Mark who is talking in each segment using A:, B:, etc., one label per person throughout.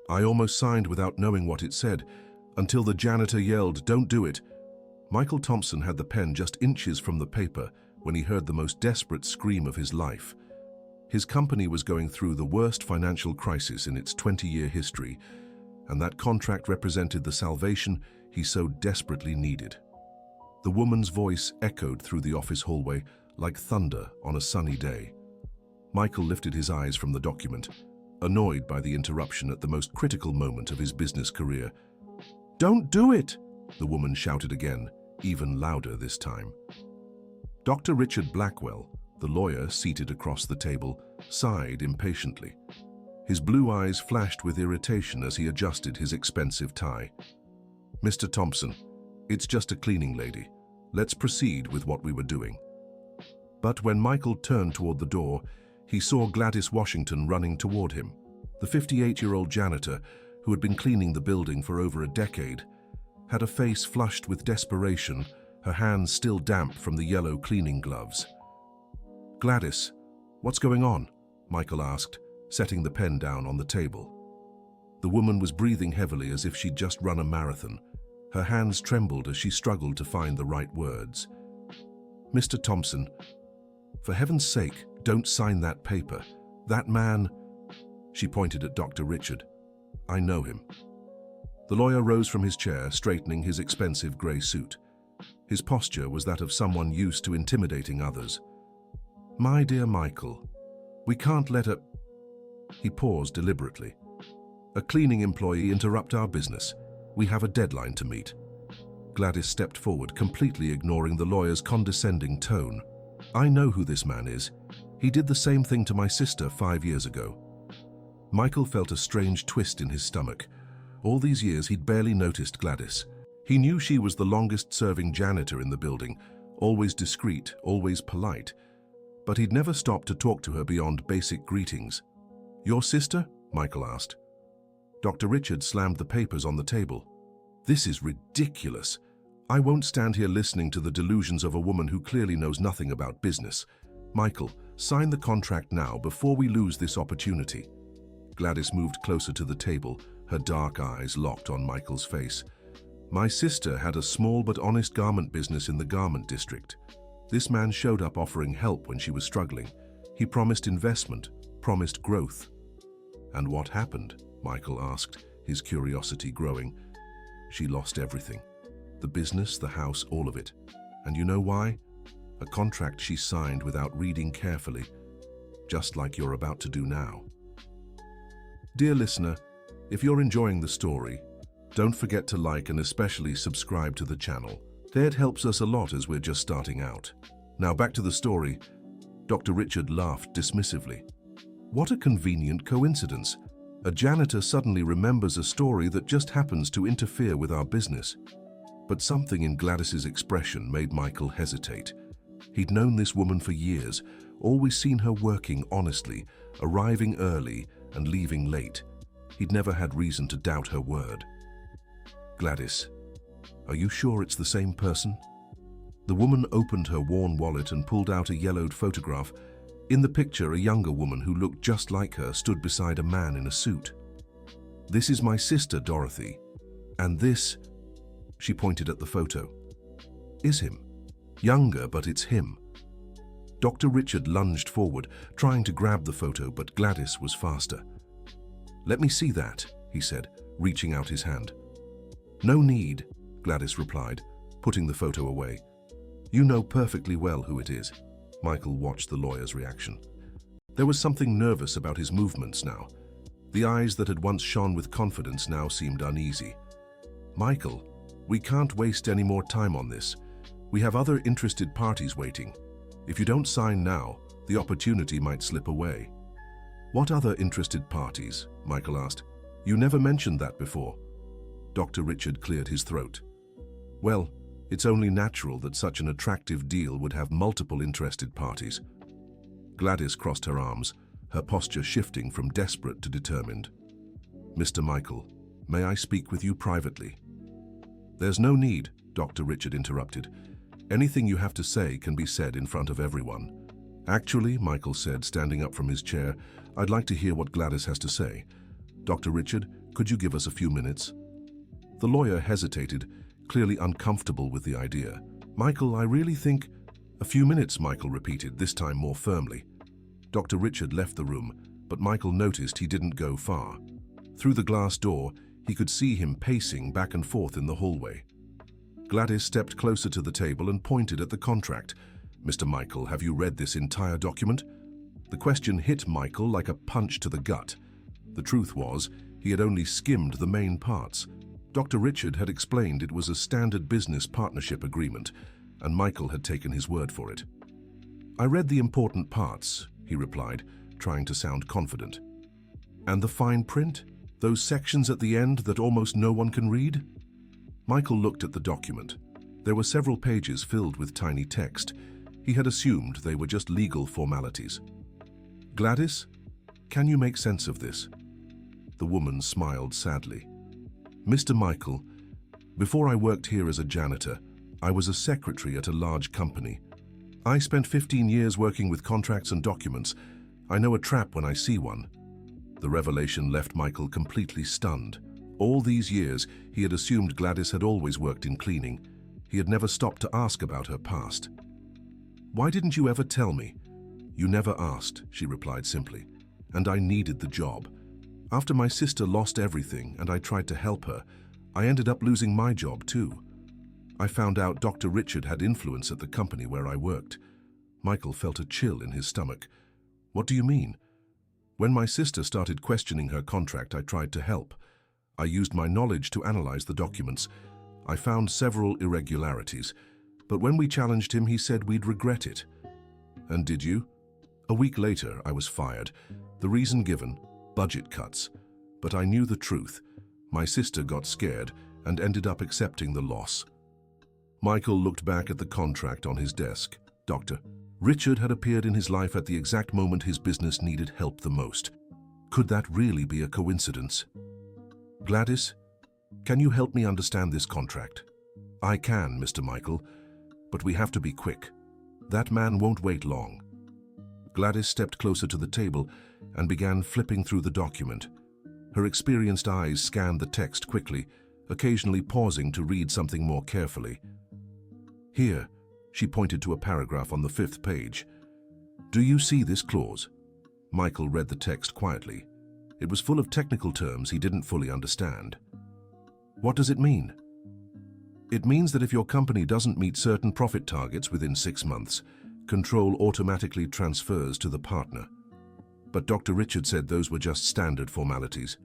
A: I almost signed without knowing what it said, until the janitor yelled, "Don't do it." Michael Thompson had the pen just inches from the paper when he heard the most desperate scream of his life. His company was going through the worst financial crisis in its 20-year history, and that contract represented the salvation he so desperately needed. The woman's voice echoed through the office hallway like thunder on a sunny day. Michael lifted his eyes from the document, annoyed by the interruption at the most critical moment of his business career. "Don't do it!" the woman shouted again, even louder this time. Dr. Richard Blackwell, the lawyer seated across the table, sighed impatiently. His blue eyes flashed with irritation as he adjusted his expensive tie. "Mr. Thompson, it's just a cleaning lady. Let's proceed with what we were doing." But when Michael turned toward the door, he saw Gladys Washington running toward him. The 58-year-old janitor, who had been cleaning the building for over a decade, had a face flushed with desperation, her hands still damp from the yellow cleaning gloves. "Gladys, what's going on?" Michael asked, setting the pen down on the table. The woman was breathing heavily as if she'd just run a marathon. Her hands trembled as she struggled to find the right words. "Mr. Thompson, for heaven's sake, don't sign that paper. That man—" She pointed at Dr. Richard. "I know him." The lawyer rose from his chair, straightening his expensive grey suit. His posture was that of someone used to intimidating others. "My dear Michael, we can't let a—" He paused deliberately. "A cleaning employee interrupt our business. We have a deadline to meet." Gladys stepped forward, completely ignoring the lawyer's condescending tone. "I know who this man is. He did the same thing to my sister 5 years ago." Michael felt a strange twist in his stomach. All these years he'd barely noticed Gladys. He knew she was the longest-serving janitor in the building, always discreet, always polite. But he'd never stopped to talk to her beyond basic greetings. "Your sister?" Michael asked. Dr. Richard slammed the papers on the table. "This is ridiculous. I won't stand here listening to the delusions of a woman who clearly knows nothing about business. Michael, sign the contract now before we lose this opportunity." Gladys moved closer to the table, her dark eyes locked on Michael's face. "My sister had a small but honest garment business in the garment district. This man showed up offering help when she was struggling. He promised investment, promised growth." "And what happened?" Michael asked, his curiosity growing. "She lost everything. The business, the house, all of it. And you know why? A contract she signed without reading carefully, just like you're about to do now." Dear listener, if you're enjoying the story, don't forget to like and especially subscribe to the channel. That helps us a lot as we're just starting out. Now back to the story. Dr. Richard laughed dismissively. "What a convenient coincidence. A janitor suddenly remembers a story that just happens to interfere with our business." But something in Gladys's expression made Michael hesitate. He'd known this woman for years, always seen her working honestly, arriving early and leaving late. He'd never had reason to doubt her word. "Gladys, are you sure it's the same person?" The woman opened her worn wallet and pulled out a yellowed photograph. In the picture, a younger woman who looked just like her stood beside a man in a suit. "This is my sister, Dorothy. And this," she pointed at the photo, "is him. Younger, but it's him." Dr. Richard lunged forward, trying to grab the photo, but Gladys was faster. "Let me see that," he said, reaching out his hand. "No need," Gladys replied, putting the photo away. "You know perfectly well who it is." Michael watched the lawyer's reaction. There was something nervous about his movements now. The eyes that had once shone with confidence now seemed uneasy. "Michael, we can't waste any more time on this. We have other interested parties waiting. If you don't sign now, the opportunity might slip away." "What other interested parties?" Michael asked. "You never mentioned that before." Dr. Richard cleared his throat. "Well, it's only natural that such an attractive deal would have multiple interested parties." Gladys crossed her arms, her posture shifting from desperate to determined. "Mr. Michael, may I speak with you privately?" "There's no need," Dr. Richard interrupted. "Anything you have to say can be said in front of everyone." "Actually," Michael said, standing up from his chair, "I'd like to hear what Gladys has to say. Dr. Richard, Could you give us a few minutes? The lawyer hesitated, clearly uncomfortable with the idea. Michael, I really think... A few minutes, Michael repeated, this time more firmly. Dr. Richard left the room, but Michael noticed he didn't go far. Through the glass door, he could see him pacing back and forth in the hallway. Gladys stepped closer to the table and pointed at the contract. Mr. Michael, have you read this entire document? The question hit Michael like a punch to the gut. The truth was, he had only skimmed the main parts. Dr. Richard had explained it was a standard business partnership agreement, and Michael had taken his word for it. I read the important parts, he replied, trying to sound confident. And the fine print? Those sections at the end that almost no one can read? Michael looked at the document. There were several pages filled with tiny text. He had assumed they were just legal formalities. Gladys, can you make sense of this? The woman smiled sadly. Mr. Michael, before I worked here as a janitor, I was a secretary at a large company. I spent 15 years working with contracts and documents. I know a trap when I see one. The revelation left Michael completely stunned. All these years, he had assumed Gladys had always worked in cleaning. He had never stopped to ask about her past. Why didn't you ever tell me? You never asked, she replied simply. And I needed the job. After my sister lost everything and I tried to help her, I ended up losing my job too. I found out Dr. Richard had influence at the company where I worked. Michael felt a chill in his stomach. What do you mean? When my sister started questioning her contract, I tried to help. I used my knowledge to analyze the documents. I found several irregularities, but when we challenged him, he said we'd regret it. And did you? A week later, I was fired. The reason given, budget cuts. But I knew the truth. My sister got scared and ended up accepting the loss. Michael looked back at the contract on his desk. Dr. Richard had appeared in his life at the exact moment his business needed help the most. Could that really be a coincidence? Gladys, can you help me understand this contract? I can, Mr. Michael, but we have to be quick. That man won't wait long. Gladys stepped closer to the table and began flipping through the document. Her experienced eyes scanned the text quickly, occasionally pausing to read something more carefully. Here, she pointed to a paragraph on the 5th page. Do you see this clause? Michael read the text quietly. It was full of technical terms he didn't fully understand. What does it mean? It means that if your company doesn't meet certain profit targets within 6 months, control automatically transfers to the partner. But Dr. Richard said those were just standard formalities.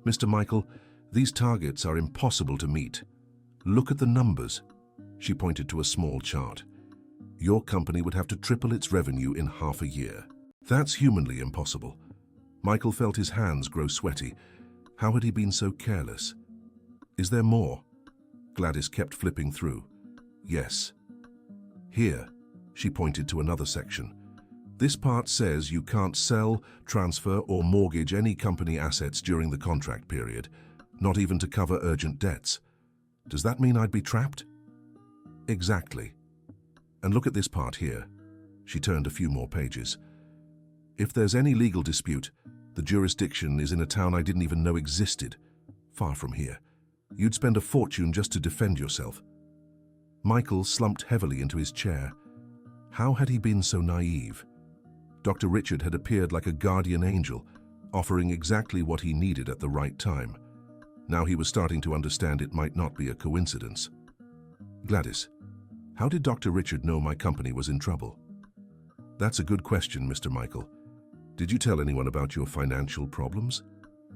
A: Mr. Michael, these targets are impossible to meet. Look at the numbers. She pointed to a small chart. Your company would have to triple its revenue in half a year. That's humanly impossible. Michael felt his hands grow sweaty. How had he been so careless? Is there more? Gladys kept flipping through. Yes. Here, she pointed to another section. This part says you can't sell, transfer, or mortgage any company assets during the contract period, not even to cover urgent debts. Does that mean I'd be trapped? Exactly. And look at this part here. She turned a few more pages. If there's any legal dispute, the jurisdiction is in a town I didn't even know existed, far from here. You'd spend a fortune just to defend yourself. Michael slumped heavily into his chair. How had he been so naive? Dr. Richard had appeared like a guardian angel, offering exactly what he needed at the right time. Now he was starting to understand it might not be a coincidence. Gladys, how did Dr. Richard know my company was in trouble? That's a good question, Mr. Michael. Did you tell anyone about your financial problems?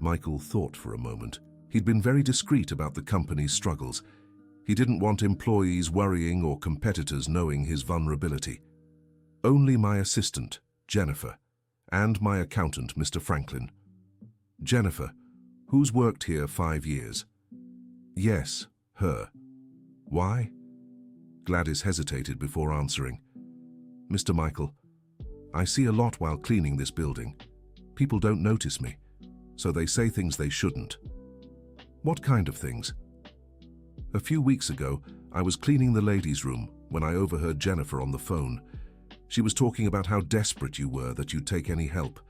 A: Michael thought for a moment. He'd been very discreet about the company's struggles. He didn't want employees worrying or competitors knowing his vulnerability. Only my assistant, Jennifer, and my accountant, Mr. Franklin. Jennifer, who's worked here 5 years? Yes, her. Why? Gladys hesitated before answering. Mr. Michael, I see a lot while cleaning this building. People don't notice me, so they say things they shouldn't. What kind of things? A few weeks ago, I was cleaning the ladies' room when I overheard Jennifer on the phone. She was talking about how desperate you were that you'd take any help.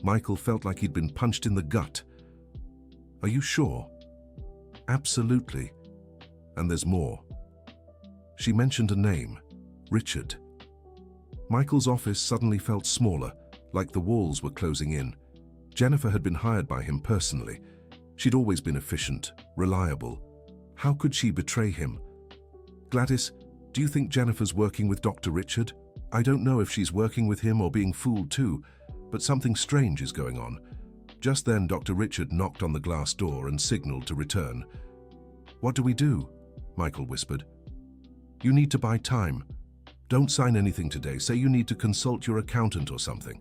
A: Michael felt like he'd been punched in the gut. Are you sure? Absolutely. And there's more. She mentioned a name, Richard. Michael's office suddenly felt smaller, like the walls were closing in. Jennifer had been hired by him personally. She'd always been efficient, reliable. How could she betray him? Gladys, do you think Jennifer's working with Dr. Richard? I don't know if she's working with him or being fooled too, but something strange is going on. Just then, Dr. Richard knocked on the glass door and signaled to return. What do we do? Michael whispered. You need to buy time. Don't sign anything today. Say you need to consult your accountant or something.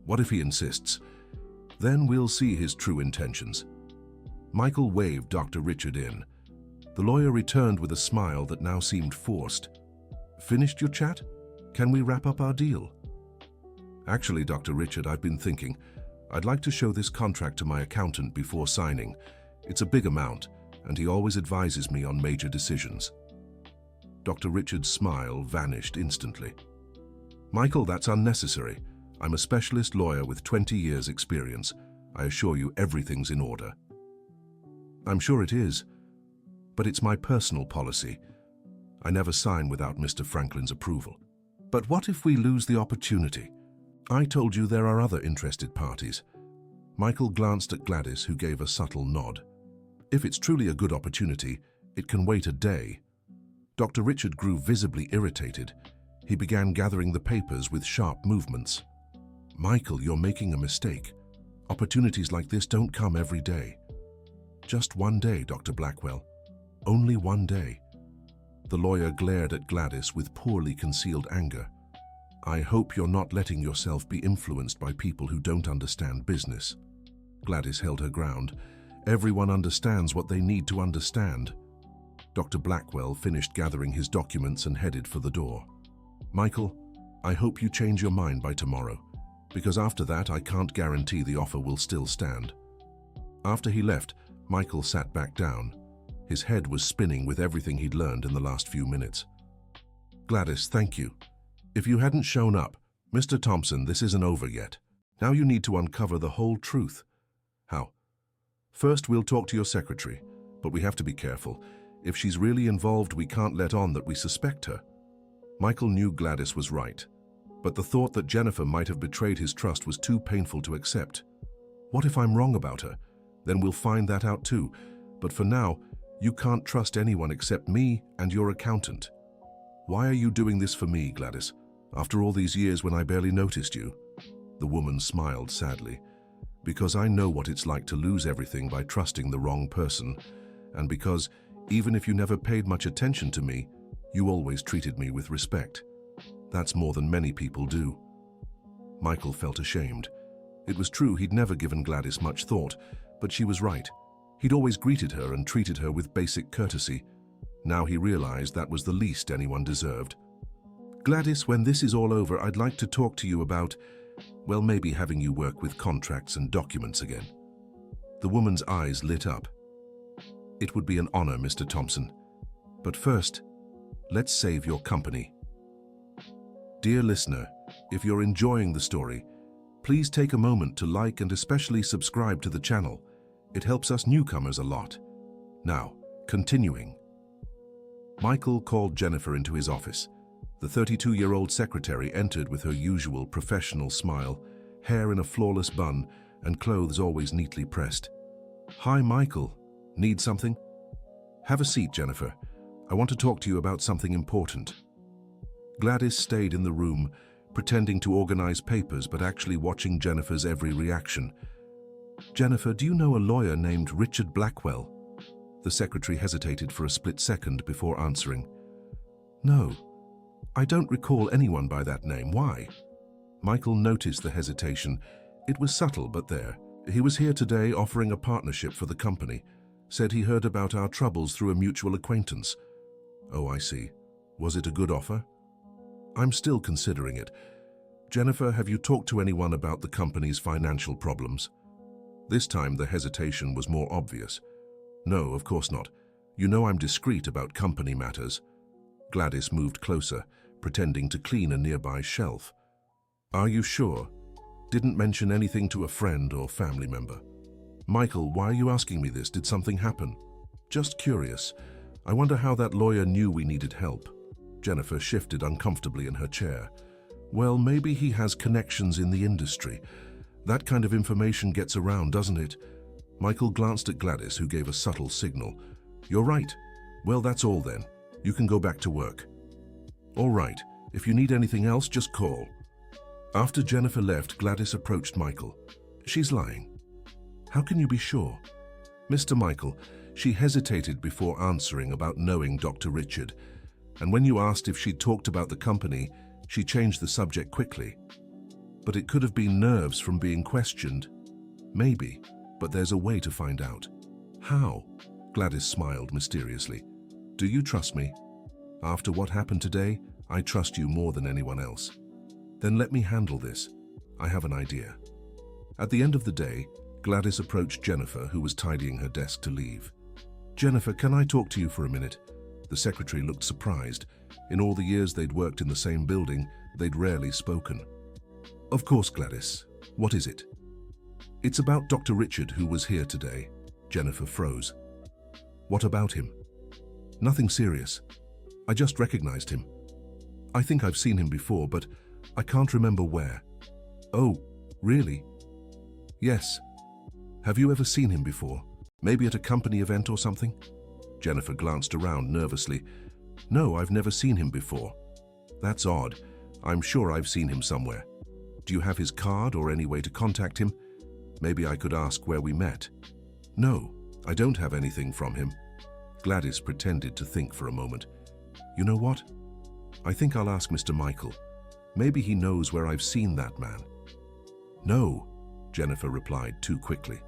A: What if he insists? Then we'll see his true intentions. Michael waved Dr. Richard in. The lawyer returned with a smile that now seemed forced. Finished your chat? Can we wrap up our deal? Actually, Dr. Richard, I've been thinking. I'd like to show this contract to my accountant before signing. It's a big amount, and he always advises me on major decisions. Dr. Richard's smile vanished instantly. Michael, that's unnecessary. I'm a specialist lawyer with 20 years' experience. I assure you everything's in order. I'm sure it is, but it's my personal policy. I never sign without Mr. Franklin's approval. But what if we lose the opportunity? I told you there are other interested parties. Michael glanced at Gladys, who gave a subtle nod. If it's truly a good opportunity, it can wait a day. Dr. Richard grew visibly irritated. He began gathering the papers with sharp movements. Michael, you're making a mistake. Opportunities like this don't come every day. Just one day, Dr. Blackwell. Only one day. The lawyer glared at Gladys with poorly concealed anger. I hope you're not letting yourself be influenced by people who don't understand business. Gladys held her ground. Everyone understands what they need to understand. Dr. Blackwell finished gathering his documents and headed for the door. Michael, I hope you change your mind by tomorrow, because after that I can't guarantee the offer will still stand. After he left, Michael sat back down. His head was spinning with everything he'd learned in the last few minutes. Gladys, thank you. If you hadn't shown up, Mr. Thompson, this isn't over yet. Now you need to uncover the whole truth. How? First, we'll talk to your secretary, but we have to be careful. If she's really involved, we can't let on that we suspect her. Michael knew Gladys was right, but the thought that Jennifer might have betrayed his trust was too painful to accept. What if I'm wrong about her? Then we'll find that out too. But for now, you can't trust anyone except me and your accountant. Why are you doing this for me, Gladys? After all these years when I barely noticed you? The woman smiled sadly. Because I know what it's like to lose everything by trusting the wrong person, and because, even if you never paid much attention to me, you always treated me with respect. That's more than many people do. Michael felt ashamed. It was true he'd never given Gladys much thought, but she was right. He'd always greeted her and treated her with basic courtesy. Now he realized that was the least anyone deserved. Gladys, when this is all over, I'd like to talk to you about, well, maybe having you work with contracts and documents again. The woman's eyes lit up. It would be an honor, Mr. Thompson. But first, let's save your company. Dear listener, if you're enjoying the story, please take a moment to like and especially subscribe to the channel. It helps us newcomers a lot. Now, continuing. Michael called Jennifer into his office. The 32-year-old secretary entered with her usual professional smile, hair in a flawless bun, and clothes always neatly pressed. Hi, Michael. Need something? Have a seat, Jennifer. I want to talk to you about something important. Gladys stayed in the room, pretending to organize papers but actually watching Jennifer's every reaction. Jennifer, do you know a lawyer named Richard Blackwell? The secretary hesitated for a split second before answering. No, I don't recall anyone by that name. Why? Michael noticed the hesitation. It was subtle, but there. He was here today offering a partnership for the company. Said he heard about our troubles through a mutual acquaintance. Oh, I see. Was it a good offer? I'm still considering it. Jennifer, have you talked to anyone about the company's financial problems? This time the hesitation was more obvious. No, of course not. You know I'm discreet about company matters. Gladys moved closer, pretending to clean a nearby shelf. Are you sure? Didn't mention anything to a friend or family member? Michael, why are you asking me this? Did something happen? Just curious. I wonder how that lawyer knew we needed help. Jennifer shifted uncomfortably in her chair. Well, maybe he has connections in the industry. That kind of information gets around, doesn't it? Michael glanced at Gladys, who gave a subtle signal. You're right. Well, that's all then. You can go back to work. All right. If you need anything else, just call. After Jennifer left, Gladys approached Michael. She's lying. How can you be sure? Mr. Michael, she hesitated before answering about knowing Dr. Richard, and when you asked if she'd talked about the company, she changed the subject quickly. But it could have been nerves from being questioned. Maybe, but there's a way to find out. How? Gladys smiled mysteriously. Do you trust me? After what happened today, I trust you more than anyone else. Then let me handle this. I have an idea. At the end of the day, Gladys approached Jennifer, who was tidying her desk to leave. Jennifer, can I talk to you for a minute? The secretary looked surprised. In all the years they'd worked in the same building, they'd rarely spoken. Of course, Gladys. What is it? It's about Dr. Richard, who was here today. Jennifer froze. What about him? Nothing serious. I just recognized him. I think I've seen him before, but I can't remember where. Oh, really? Yes. Have you ever seen him before? Maybe at a company event or something? Jennifer glanced around nervously. No, I've never seen him before. That's odd. I'm sure I've seen him somewhere. Do you have his card or any way to contact him? Maybe I could ask where we met. No, I don't have anything from him. Gladys pretended to think for a moment. You know what? I think I'll ask Mr. Michael. Maybe he knows where I've seen that man. No, Jennifer replied too quickly.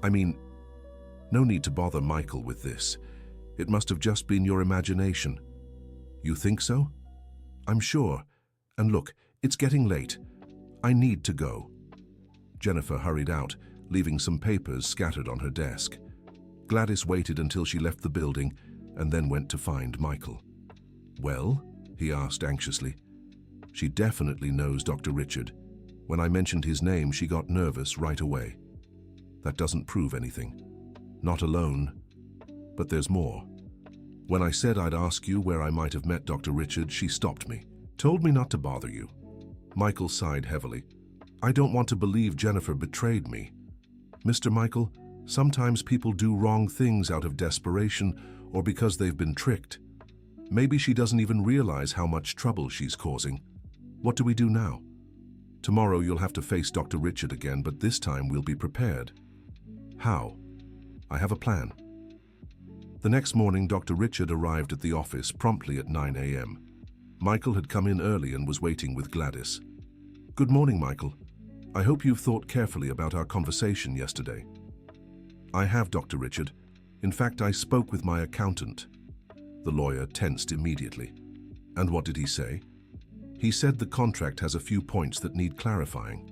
A: I mean, no need to bother Michael with this. It must have just been your imagination. You think so? I'm sure. And look, it's getting late. I need to go. Jennifer hurried out, leaving some papers scattered on her desk. Gladys waited until she left the building and then went to find Michael. Well? He asked anxiously. She definitely knows Dr. Richard. When I mentioned his name, she got nervous right away. That doesn't prove anything. Not alone. But there's more. When I said I'd ask you where I might have met Dr. Richard, she stopped me, told me not to bother you. Michael sighed heavily. I don't want to believe Jennifer betrayed me. Mr. Michael, sometimes people do wrong things out of desperation or because they've been tricked. Maybe she doesn't even realize how much trouble she's causing. What do we do now? Tomorrow you'll have to face Dr. Richard again, but this time we'll be prepared. How? I have a plan. The next morning, Dr. Richard arrived at the office promptly at 9 a.m. Michael had come in early and was waiting with Gladys. Good morning, Michael. I hope you've thought carefully about our conversation yesterday. I have, Dr. Richard. In fact, I spoke with my accountant. The lawyer tensed immediately. And what did he say? He said the contract has a few points that need clarifying.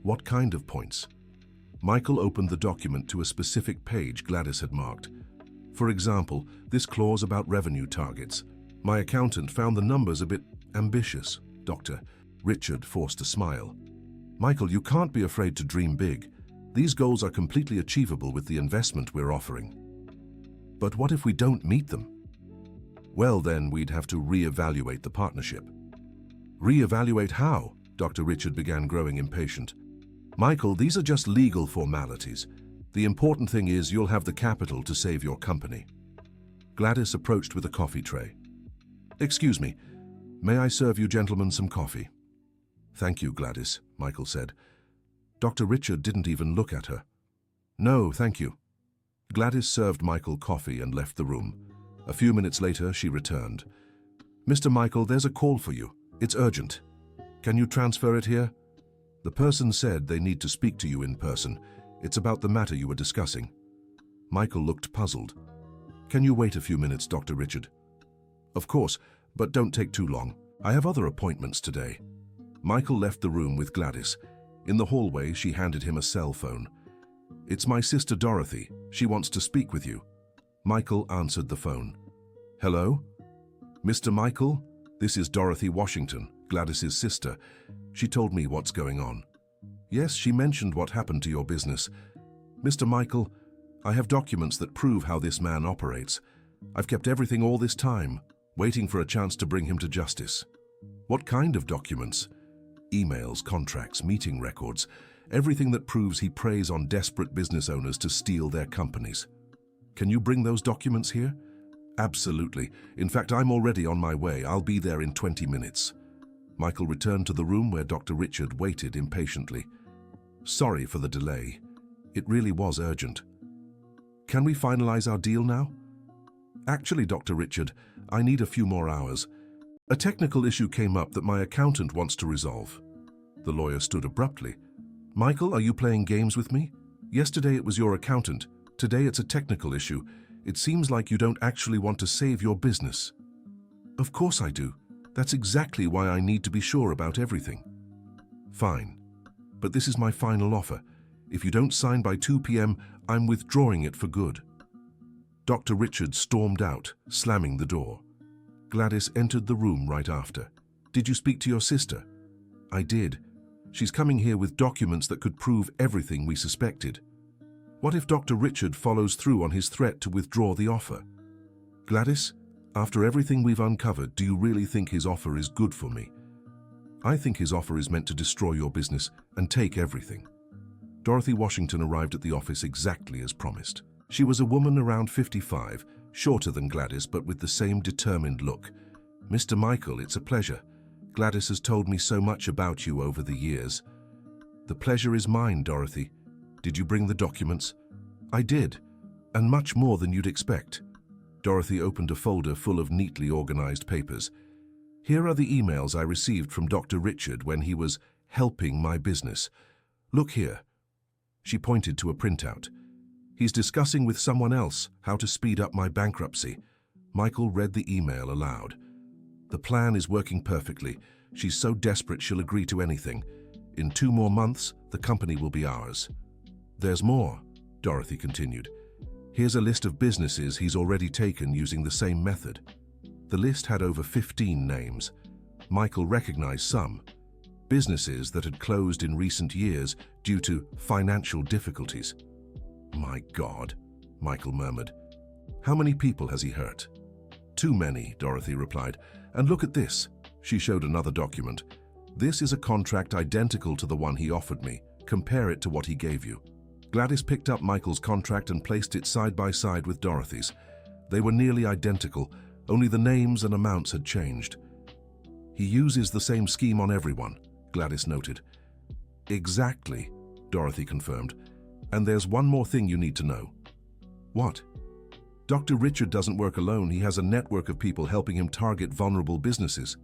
A: What kind of points? Michael opened the document to a specific page Gladys had marked. For example, this clause about revenue targets. My accountant found the numbers a bit ambitious, Dr. Richard forced a smile. Michael, you can't be afraid to dream big. These goals are completely achievable with the investment we're offering. But what if we don't meet them? Well, then we'd have to re-evaluate the partnership. Re-evaluate how? Dr. Richard began growing impatient. Michael, these are just legal formalities. The important thing is you'll have the capital to save your company. Gladys approached with a coffee tray. Excuse me, may I serve you gentlemen some coffee? Thank you, Gladys, Michael said. Dr. Richard didn't even look at her. No, thank you. Gladys served Michael coffee and left the room. A few minutes later, she returned. Mr. Michael, there's a call for you. It's urgent. Can you transfer it here? The person said they need to speak to you in person. It's about the matter you were discussing. Michael looked puzzled. Can you wait a few minutes, Dr. Richard? Of course, but don't take too long. I have other appointments today. Michael left the room with Gladys. In the hallway, she handed him a cell phone. It's my sister Dorothy. She wants to speak with you. Michael answered the phone. Hello? Mr. Michael? This is Dorothy Washington, Gladys's sister. She told me what's going on. Yes, she mentioned what happened to your business. Mr. Michael, I have documents that prove how this man operates. I've kept everything all this time, waiting for a chance to bring him to justice. What kind of documents? Emails, contracts, meeting records, everything that proves he preys on desperate business owners to steal their companies. Can you bring those documents here? Absolutely. In fact, I'm already on my way. I'll be there in 20 minutes. Michael returned to the room where Dr. Richard waited impatiently. Sorry for the delay. It really was urgent. Can we finalize our deal now? Actually, Dr. Richard, I need a few more hours. A technical issue came up that my accountant wants to resolve. The lawyer stood abruptly. Michael, are you playing games with me? Yesterday it was your accountant. Today it's a technical issue. It seems like you don't actually want to save your business. Of course I do. That's exactly why I need to be sure about everything. Fine. But this is my final offer. If you don't sign by 2 p.m., I'm withdrawing it for good. Dr. Richard stormed out, slamming the door. Gladys entered the room right after. Did you speak to your sister? I did. She's coming here with documents that could prove everything we suspected. What if Dr. Richard follows through on his threat to withdraw the offer? Gladys, after everything we've uncovered, do you really think his offer is good for me? I think his offer is meant to destroy your business and take everything. Dorothy Washington arrived at the office exactly as promised. She was a woman around 55, shorter than Gladys, but with the same determined look. Mr. Michael, it's a pleasure. Gladys has told me so much about you over the years. The pleasure is mine, Dorothy. Did you bring the documents? I did, and much more than you'd expect. Dorothy opened a folder full of neatly organized papers. Here are the emails I received from Dr. Richard when he was helping my business. Look here. She pointed to a printout. He's discussing with someone else how to speed up my bankruptcy. Michael read the email aloud. The plan is working perfectly. She's so desperate she'll agree to anything. In 2 more months, the company will be ours. There's more, Dorothy continued. Here's a list of businesses he's already taken using the same method. The list had over 15 names. Michael recognized some. Businesses that had closed in recent years due to financial difficulties. My God, Michael murmured. How many people has he hurt? Too many, Dorothy replied. And look at this. She showed another document. This is a contract identical to the one he offered me. Compare it to what he gave you. Gladys picked up Michael's contract and placed it side by side with Dorothy's. They were nearly identical, only the names and amounts had changed. He uses the same scheme on everyone, Gladys noted. Exactly, Dorothy confirmed. And there's one more thing you need to know. What? Dr. Richard doesn't work alone. He has a network of people helping him target vulnerable businesses.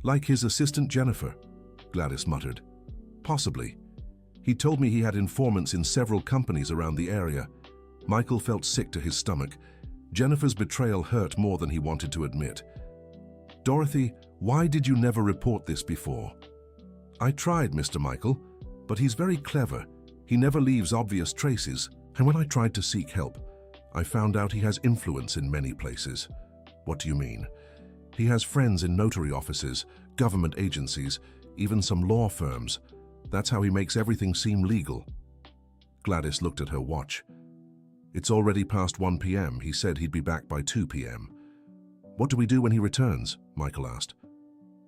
A: Like his assistant Jennifer, Gladys muttered. Possibly. He told me he had informants in several companies around the area. Michael felt sick to his stomach. Jennifer's betrayal hurt more than he wanted to admit. Dorothy, why did you never report this before? I tried, Mr. Michael, but he's very clever. He never leaves obvious traces, and when I tried to seek help, I found out he has influence in many places. What do you mean? He has friends in notary offices, government agencies, even some law firms. That's how he makes everything seem legal. Gladys looked at her watch. It's already past 1 p.m. He said he'd be back by 2 p.m. What do we do when he returns? Michael asked.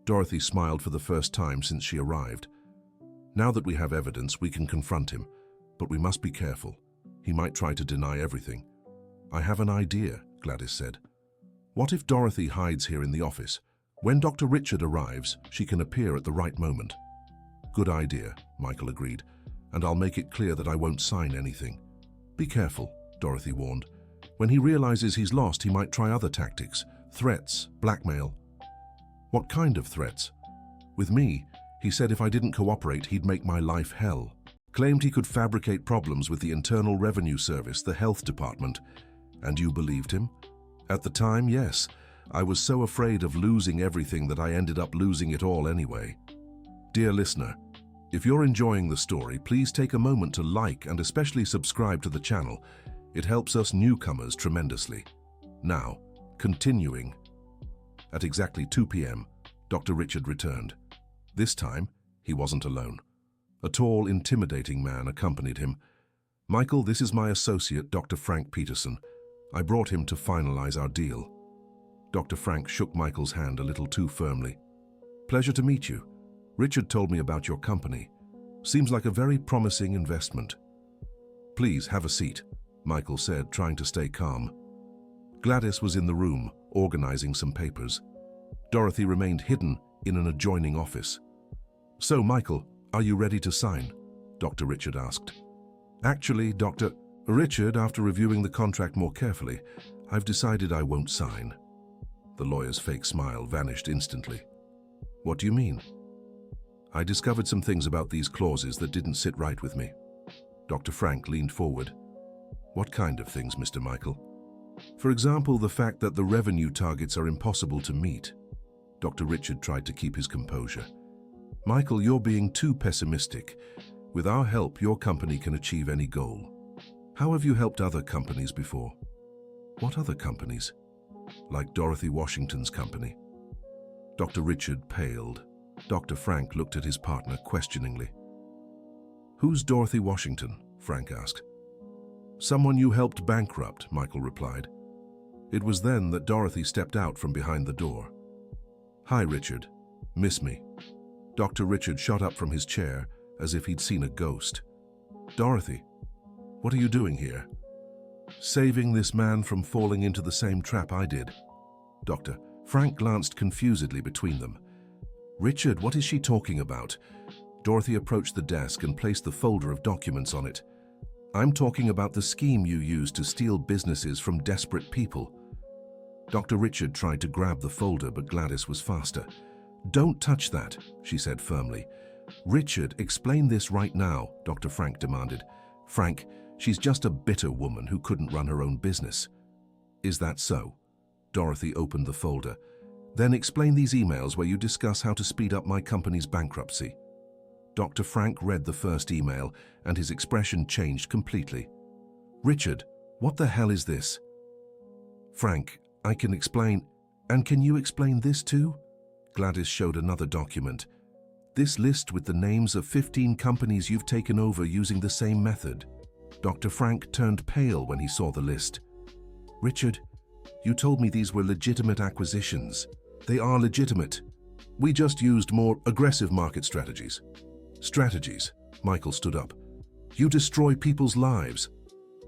A: Dorothy smiled for the first time since she arrived. Now that we have evidence, we can confront him, but we must be careful. He might try to deny everything. I have an idea, Gladys said. What if Dorothy hides here in the office? When Dr. Richard arrives, she can appear at the right moment. Good idea, Michael agreed, and I'll make it clear that I won't sign anything. Be careful, Dorothy warned. When he realizes he's lost, he might try other tactics, threats, blackmail. What kind of threats? With me, he said if I didn't cooperate, he'd make my life hell. Claimed he could fabricate problems with the Internal Revenue Service, the health department. And you believed him? At the time, yes. I was so afraid of losing everything that I ended up losing it all anyway. Dear listener, if you're enjoying the story, please take a moment to like and especially subscribe to the channel. It helps us newcomers tremendously. Now, continuing. At exactly 2 p.m., Dr. Richard returned. This time, he wasn't alone. A tall, intimidating man accompanied him. Michael, this is my associate, Dr. Frank Peterson. I brought him to finalize our deal. Dr. Frank shook Michael's hand a little too firmly. Pleasure to meet you. Richard told me about your company. Seems like a very promising investment. Please have a seat, Michael said, trying to stay calm. Gladys was in the room, organizing some papers. Dorothy remained hidden in an adjoining office. So, Michael, are you ready to sign? Dr. Richard asked. Actually, Dr. Richard, after reviewing the contract more carefully, I've decided I won't sign. The lawyer's fake smile vanished instantly. What do you mean? I discovered some things about these clauses that didn't sit right with me. Dr. Frank leaned forward. What kind of things, Mr. Michael? For example, the fact that the revenue targets are impossible to meet. Dr. Richard tried to keep his composure. Michael, you're being too pessimistic. With our help, your company can achieve any goal. How have you helped other companies before? What other companies? Like Dorothy Washington's company. Dr. Richard paled. Dr. Frank looked at his partner questioningly. Who's Dorothy Washington? Frank asked. Someone you helped bankrupt, Michael replied. It was then that Dorothy stepped out from behind the door. Hi, Richard. Miss me? Dr. Richard shot up from his chair as if he'd seen a ghost. Dorothy, what are you doing here? Saving this man from falling into the same trap I did. Dr. Frank glanced confusedly between them. Richard, what is she talking about? Dorothy approached the desk and placed the folder of documents on it. I'm talking about the scheme you used to steal businesses from desperate people. Dr. Richard tried to grab the folder, but Gladys was faster. Don't touch that, she said firmly. Richard, explain this right now, Dr. Frank demanded. Frank, she's just a bitter woman who couldn't run her own business. Is that so? Dorothy opened the folder. Then explain these emails where you discuss how to speed up my company's bankruptcy. Dr. Frank read the first email, and his expression changed completely. Richard, what the hell is this? Frank, I can explain. And can you explain this too? Gladys showed another document. This list with the names of 15 companies you've taken over using the same method. Dr. Frank turned pale when he saw the list. Richard, you told me these were legitimate acquisitions. They are legitimate. We just used more aggressive market strategies. Strategies, Michael stood up. You destroy people's lives.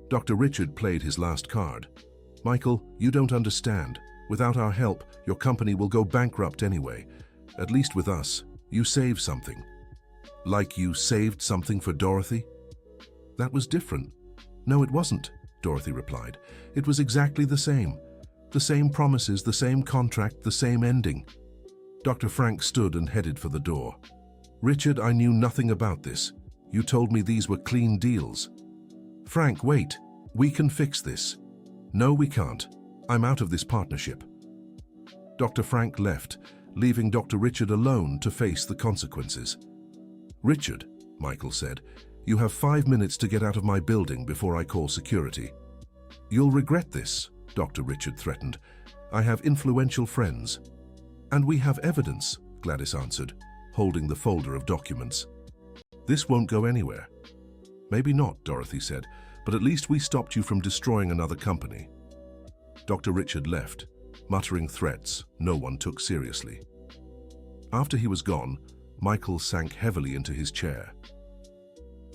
A: Dr. Richard played his last card. Michael, you don't understand. Without our help, your company will go bankrupt anyway. At least with us, you save something. Like you saved something for Dorothy? That was different. No, it wasn't, Dorothy replied. It was exactly the same. The same promises, the same contract, the same ending. Dr. Frank stood and headed for the door. Richard, I knew nothing about this. You told me these were clean deals. Frank, wait. We can fix this. No, we can't. I'm out of this partnership. Dr. Frank left, leaving Dr. Richard alone to face the consequences. Richard, Michael said, you have 5 minutes to get out of my building before I call security. You'll regret this, Dr. Richard threatened. I have influential friends. And we have evidence, Gladys answered, holding the folder of documents. This won't go anywhere. Maybe not, Dorothy said, but at least we stopped you from destroying another company. Dr. Richard left, muttering threats no one took seriously. After he was gone, Michael sank heavily into his chair.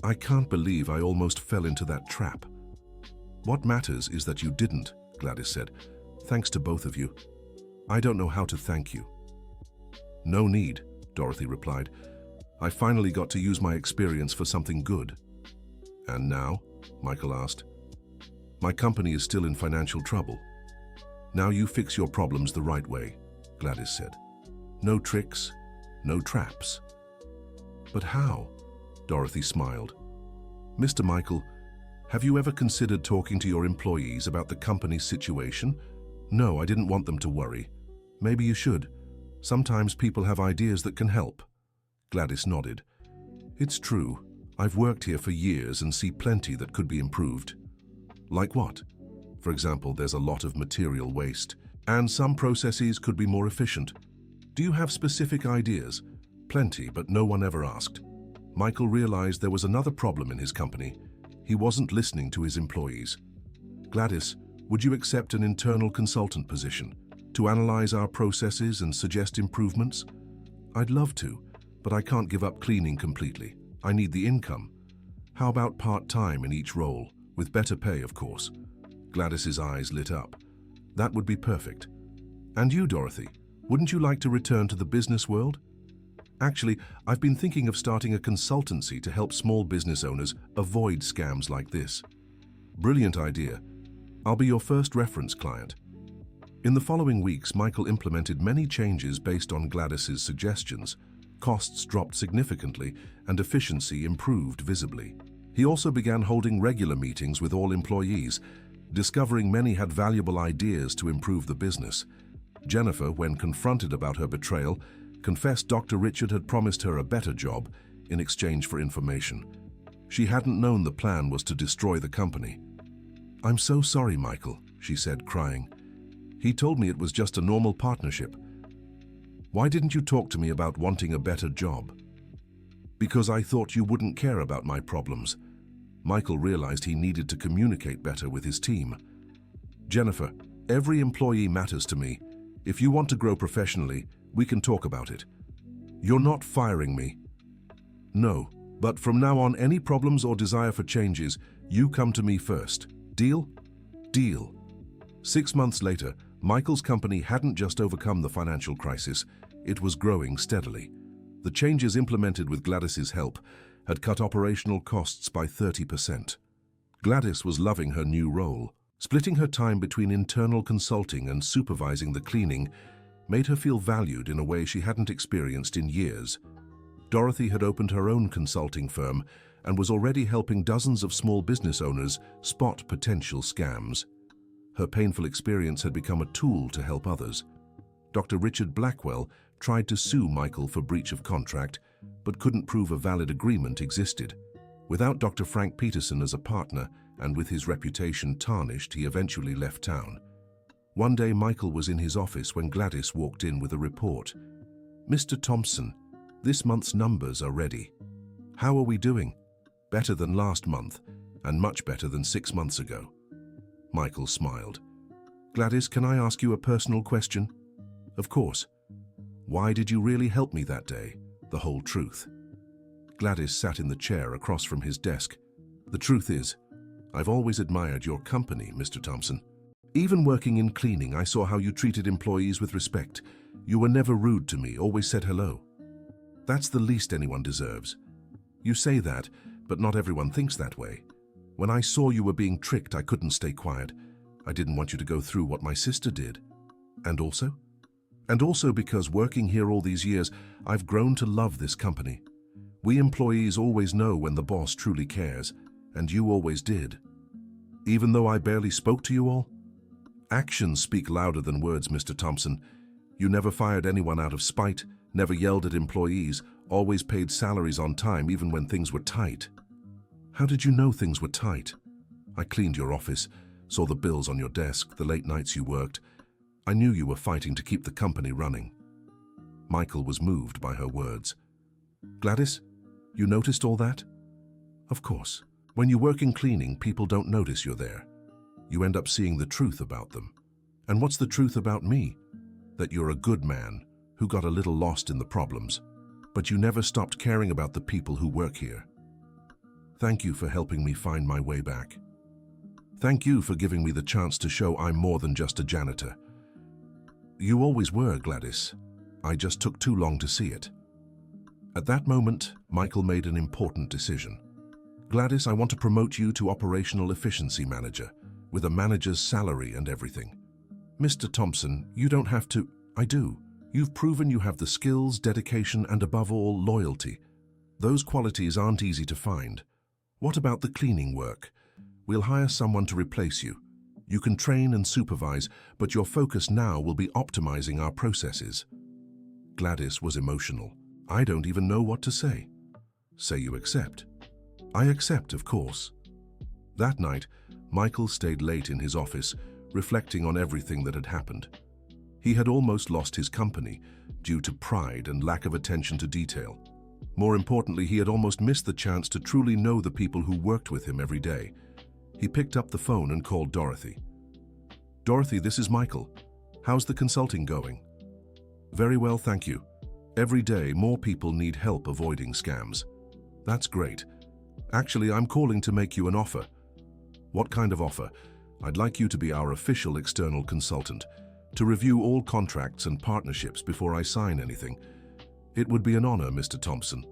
A: I can't believe I almost fell into that trap. What matters is that you didn't, Gladys said. Thanks to both of you. I don't know how to thank you. No need, Dorothy replied. I finally got to use my experience for something good. And now? Michael asked. My company is still in financial trouble. Now you fix your problems the right way, Gladys said. No tricks, no traps. But how? Dorothy smiled. Mr. Michael, have you ever considered talking to your employees about the company's situation? No, I didn't want them to worry. Maybe you should. Sometimes people have ideas that can help. Gladys nodded. It's true. I've worked here for years and see plenty that could be improved. Like what? For example, there's a lot of material waste, and some processes could be more efficient. Do you have specific ideas? Plenty, but no one ever asked. Michael realized there was another problem in his company. He wasn't listening to his employees. Gladys, would you accept an internal consultant position to analyze our processes and suggest improvements? I'd love to, but I can't give up cleaning completely. I need the income. How about part-time in each role, with better pay, of course? Gladys's eyes lit up. That would be perfect. And you, Dorothy, wouldn't you like to return to the business world? Actually, I've been thinking of starting a consultancy to help small business owners avoid scams like this. Brilliant idea. I'll be your first reference client. In the following weeks, Michael implemented many changes based on Gladys's suggestions. Costs dropped significantly and efficiency improved visibly. He also began holding regular meetings with all employees, discovering many had valuable ideas to improve the business. Jennifer, when confronted about her betrayal, confessed Dr. Richard had promised her a better job in exchange for information. She hadn't known the plan was to destroy the company. "I'm so sorry, Michael," she said, crying. "He told me it was just a normal partnership. Why didn't you talk to me about wanting a better job?" "Because I thought you wouldn't care about my problems." Michael realized he needed to communicate better with his team. "Jennifer, every employee matters to me. If you want to grow professionally, we can talk about it. You're not firing me." "No, but from now on, any problems or desire for changes, you come to me first. Deal?" "Deal." 6 months later, Michael's company hadn't just overcome the financial crisis, it was growing steadily. The changes implemented with Gladys's help had cut operational costs by 30%. Gladys was loving her new role. Splitting her time between internal consulting and supervising the cleaning made her feel valued in a way she hadn't experienced in years. Dorothy had opened her own consulting firm and was already helping dozens of small business owners spot potential scams. Her painful experience had become a tool to help others. Dr. Richard Blackwell tried to sue Michael for breach of contract, but couldn't prove a valid agreement existed. Without Dr. Frank Peterson as a partner, and with his reputation tarnished, he eventually left town. One day, Michael was in his office when Gladys walked in with a report. "Mr. Thompson, this month's numbers are ready. How are we doing?" "Better than last month, and much better than 6 months ago." Michael smiled. "Gladys, can I ask you a personal question?" "Of course." "Why did you really help me that day? The whole truth?" Gladys sat in the chair across from his desk. "The truth is, I've always admired your company, Mr. Thompson. Even working in cleaning, I saw how you treated employees with respect. You were never rude to me, always said hello. That's the least anyone deserves. You say that, but not everyone thinks that way. When I saw you were being tricked, I couldn't stay quiet. I didn't want you to go through what my sister did. And also? And also because working here all these years, I've grown to love this company. We employees always know when the boss truly cares, and you always did. Even though I barely spoke to you all? Actions speak louder than words, Mr. Thompson. You never fired anyone out of spite, never yelled at employees, always paid salaries on time even when things were tight. How did you know things were tight? I cleaned your office, saw the bills on your desk, the late nights you worked. I knew you were fighting to keep the company running." Michael was moved by her words. "Gladys, you noticed all that?" "Of course. When you work in cleaning, people don't notice you're there. You end up seeing the truth about them. And what's the truth about me? That you're a good man who got a little lost in the problems, but you never stopped caring about the people who work here. Thank you for helping me find my way back. Thank you for giving me the chance to show I'm more than just a janitor. You always were, Gladys. I just took too long to see it." At that moment, Michael made an important decision. "Gladys, I want to promote you to Operational Efficiency Manager, with a manager's salary and everything." "Mr. Thompson, you don't have to." "I do. You've proven you have the skills, dedication, and above all, loyalty. Those qualities aren't easy to find. What about the cleaning work? We'll hire someone to replace you. You can train and supervise, but your focus now will be optimizing our processes." Gladys was emotional. "I don't even know what to say." "Say you accept." "I accept, of course." That night, Michael stayed late in his office, reflecting on everything that had happened. He had almost lost his company due to pride and lack of attention to detail. More importantly, he had almost missed the chance to truly know the people who worked with him every day. He picked up the phone and called Dorothy. "Dorothy, this is Michael. How's the consulting going?" "Very well, thank you. Every day, more people need help avoiding scams." "That's great. Actually, I'm calling to make you an offer." "What kind of offer?" "I'd like you to be our official external consultant, to review all contracts and partnerships before I sign anything. It would be an honor, Mr. Thompson.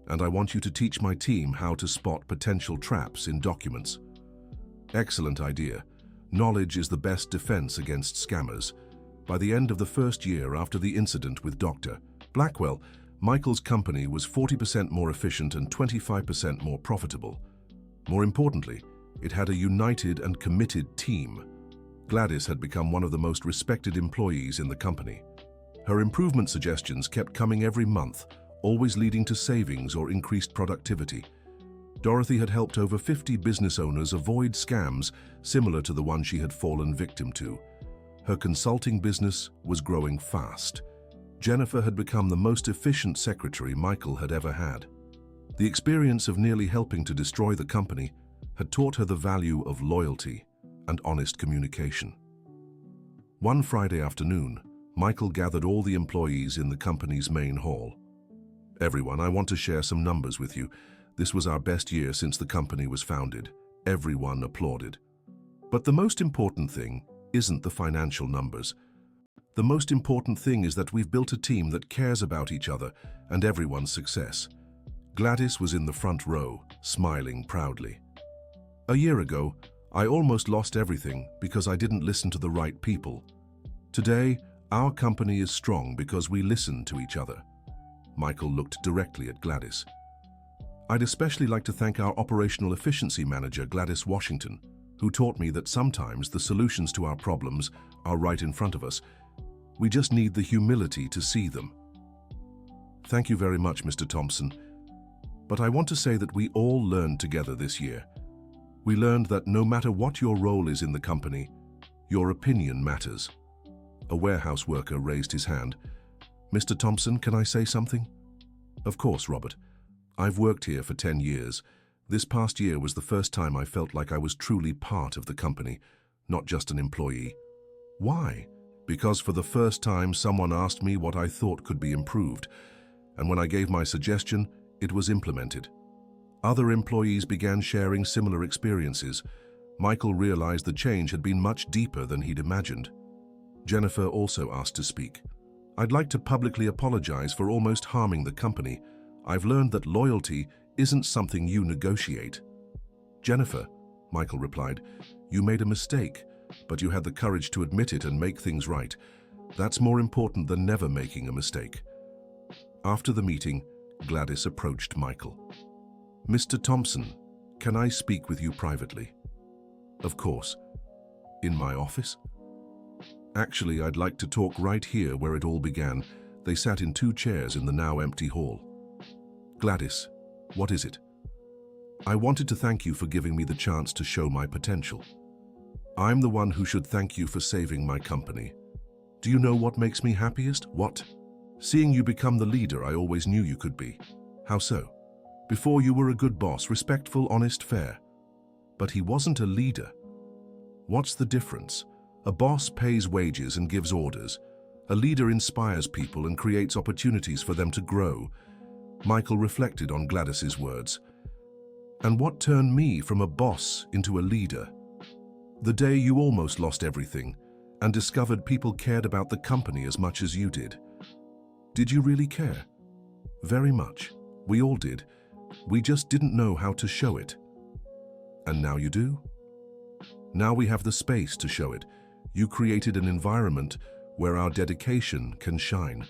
A: And I want you to teach my team how to spot potential traps in documents." "Excellent idea. Knowledge is the best defense against scammers." By the end of the first year after the incident with Dr. Blackwell, Michael's company was 40% more efficient and 25% more profitable. More importantly, it had a united and committed team. Gladys had become one of the most respected employees in the company. Her improvement suggestions kept coming every month, always leading to savings or increased productivity. Dorothy had helped over 50 business owners avoid scams similar to the one she had fallen victim to. Her consulting business was growing fast. Jennifer had become the most efficient secretary Michael had ever had. The experience of nearly helping to destroy the company had taught her the value of loyalty and honest communication. One Friday afternoon, Michael gathered all the employees in the company's main hall. "Everyone, I want to share some numbers with you. This was our best year since the company was founded." Everyone applauded. "But the most important thing isn't the financial numbers. The most important thing is that we've built a team that cares about each other and everyone's success." Gladys was in the front row, smiling proudly. "A year ago, I almost lost everything because I didn't listen to the right people. Today, our company is strong because we listen to each other." Michael looked directly at Gladys. "I'd especially like to thank our operational efficiency manager, Gladys Washington, who taught me that sometimes the solutions to our problems are right in front of us. We just need the humility to see them." "Thank you very much, Mr. Thompson. But I want to say that we all learned together this year. We learned that no matter what your role is in the company, your opinion matters." A warehouse worker raised his hand. "Mr. Thompson, can I say something?" "Of course, Robert. I've worked here for 10 years. This past year was the first time I felt like I was truly part of the company, not just an employee." "Why?" "Because for the first time someone asked me what I thought could be improved, and when I gave my suggestion, it was implemented. Other employees began sharing similar experiences. Michael realized the change had been much deeper than he'd imagined." Jennifer also asked to speak. "I'd like to publicly apologize for almost harming the company. I've learned that loyalty isn't something you negotiate." "Jennifer," Michael replied, "you made a mistake, but you had the courage to admit it and make things right. That's more important than never making a mistake." After the meeting, Gladys approached Michael. "Mr. Thompson, can I speak with you privately?" "Of course. In my office?" "Actually, I'd like to talk right here where it all began." They sat in 2 chairs in the now empty hall. "Gladys, what is it?" "I wanted to thank you for giving me the chance to show my potential. I'm the one who should thank you for saving my company. Do you know what makes me happiest?" "What?" "Seeing you become the leader I always knew you could be." "How so?" "Before you were a good boss, respectful, honest, fair." "But he wasn't a leader." "What's the difference? A boss pays wages and gives orders. A leader inspires people and creates opportunities for them to grow." Michael reflected on Gladys's words. "And what turned me from a boss into a leader?" "The day you almost lost everything and discovered people cared about the company as much as you did." "Did you really care?" "Very much. We all did. We just didn't know how to show it." "And now you do?" "Now we have the space to show it. You created an environment where our dedication can shine."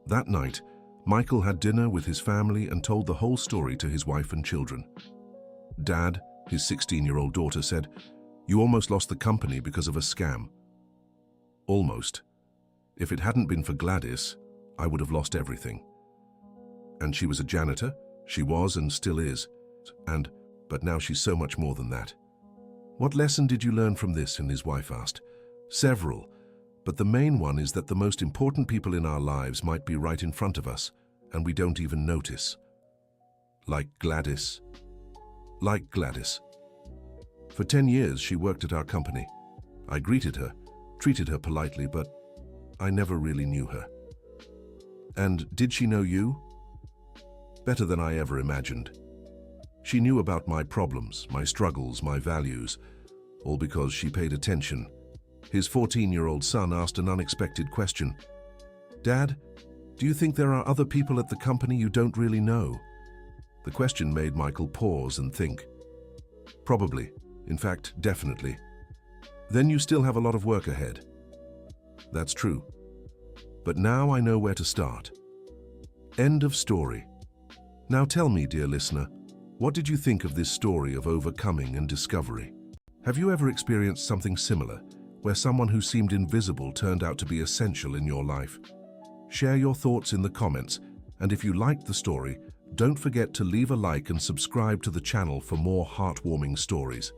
A: That night, Michael had dinner with his family and told the whole story to his wife and children. Dad, his 16-year-old daughter, said, "You almost lost the company because of a scam." "Almost. If it hadn't been for Gladys, I would have lost everything." "And she was a janitor?" "She was and still is. But now she's so much more than that." "What lesson did you learn from this?" and his wife asked. "Several, but the main one is that the most important people in our lives might be right in front of us, and we don't even notice. Like Gladys. Like Gladys. For 10 years, she worked at our company. I greeted her, treated her politely, but I never really knew her. And did she know you? Better than I ever imagined. She knew about my problems, my struggles, my values, all because she paid attention. His 14-year-old son asked an unexpected question. "Dad, do you think there are other people at the company you don't really know?" The question made Michael pause and think. Probably. In fact, definitely. Then you still have a lot of work ahead. That's true. But now I know where to start. End of story. Now tell me, dear listener, what did you think of this story of overcoming and discovery? Have you ever experienced something similar, where someone who seemed invisible turned out to be essential in your life? Share your thoughts in the comments, and if you liked the story, don't forget to leave a like and subscribe to the channel for more heartwarming stories.